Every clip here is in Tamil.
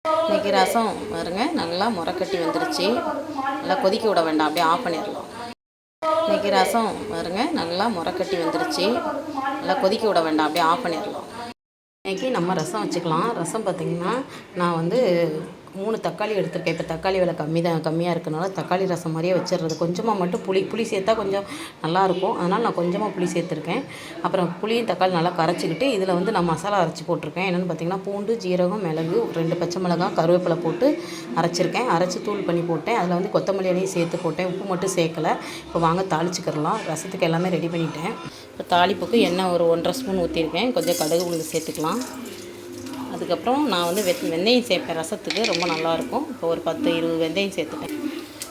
இன்றைக்கி ரசம் பாருங்க நல்லா முறைக்கட்டி வந்துருச்சு. நல்லா கொதிக்க விட வேண்டாம், அப்படியே ஆஃப் பண்ணிடலாம். இன்றைக்கி ரசம் பாருங்க நல்லா முறைக்கட்டி வந்துருச்சு. நல்லா கொதிக்க விட வேண்டாம், அப்படியே ஆஃப் பண்ணிடலாம். இன்றைக்கி நம்ம ரசம் வச்சுக்கலாம். ரசம் பார்த்திங்கன்னா நான் வந்து 3 தக்காளி எடுத்துருக்கேன். இப்போ தக்காளி விலை கம்மியாக இருக்கனால தக்காளி ரசம் மாதிரியே வச்சிடுறது. கொஞ்சமாக மட்டும் புளி சேர்த்தா கொஞ்சம் நல்லாயிருக்கும். அதனால் நான் கொஞ்சமாக புளி சேர்த்துருக்கேன். அப்புறம் புளியும் தக்காளி நல்லா கரைச்சிக்கிட்டு இதில் வந்து நான் மசாலா அரைச்சி போட்டிருக்கேன். என்னென்னு பார்த்திங்கன்னா பூண்டு, ஜீரகம், மிளகு, 2 பச்சை மிளகாய், கருவேப்பிலை போட்டு அரைச்சிருக்கேன். அரைச்சி தூள் பண்ணி போட்டேன். அதில் வந்து கொத்தமல்லி இலையும் சேர்த்து போட்டேன். உப்பு மட்டும் சேர்க்கலை. இப்போ வாங்க தாளிச்சிக்கிறலாம். ரசத்துக்கு எல்லாமே ரெடி பண்ணிட்டேன். இப்போ தாளிப்புக்கு எண்ணெய் ஒரு 1½ ஸ்பூன் ஊற்றிருக்கேன். கொஞ்சம் கடுகு உளுந்து சேர்த்துக்கலாம். அதுக்கப்புறம் நான் வந்து வெந்தயம் சேர்ப்பேன். ரசத்துக்கு ரொம்ப நல்லாயிருக்கும். இப்போ ஒரு 10-20 வெந்தயம் சேர்த்துட்டேன்.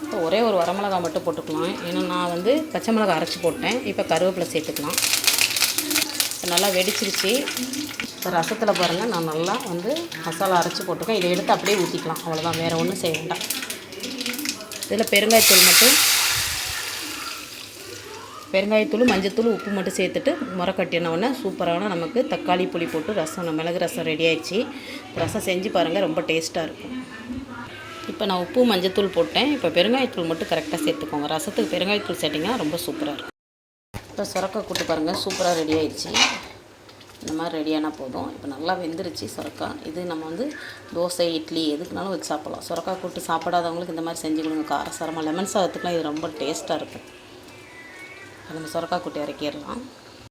இப்போ ஒரே ஒரு வரமிளகா மட்டும் போட்டுக்கலாம். ஏன்னா நான் வந்து பச்சை மிளகா அரைச்சி போட்டேன். இப்போ கருவேப்பிலை சேர்த்துக்கலாம். இப்போ நல்லா வெடிச்சிருச்சு. இப்போ ரசத்தில் பாருங்கள் நான் நல்லா வந்து மசாலா அரைச்சி போட்டிருக்கேன். இதை எடுத்து அப்படியே ஊற்றிக்கலாம். அவ்வளோதான், வேறு ஒன்றும் செய்ய வேண்டாம். இதில் பெருங்காயத்தூள், மஞ்சத்தூள், உப்பு மட்டும் சேர்த்துட்டு முறை கட்டினோடனே சூப்பரான நமக்கு தக்காளி புளி போட்டு ரசம், மிளகு ரசம் ரெடி ஆயிடுச்சு. ரசம் செஞ்சு பாருங்கள், ரொம்ப டேஸ்ட்டாக இருக்கும். இப்போ நான் உப்பு மஞ்சத்தூள் போட்டேன். இப்போ பெருங்காயத்தூள் மட்டும் கரெக்டாக சேர்த்துக்கோங்க. ரசத்துக்கு பெருங்காயத்தூள் சேர்த்திங்கன்னா ரொம்ப சூப்பராக இருக்கும். இப்போ சுரக்காய் கூட்டு பாருங்கள், சூப்பராக ரெடி ஆயிடுச்சு. இந்த மாதிரி ரெடியானால் போதும். இப்போ நல்லா வெந்துருச்சு சுரக்காய். இது நம்ம வந்து தோசை, இட்லி எதுக்குனாலும் வச்சு சாப்பிட்லாம். சுரக்காய் கூட்டு சாப்பிடாதவங்களுக்கு இந்த மாதிரி செஞ்சு கொடுங்க. காரசாரமாக லெமன் சாதத்துக்குலாம் இது ரொம்ப டேஸ்ட்டாக இருக்கும். நம்ம சுரக்காய் கூட்டு இறக்கிடலாம்.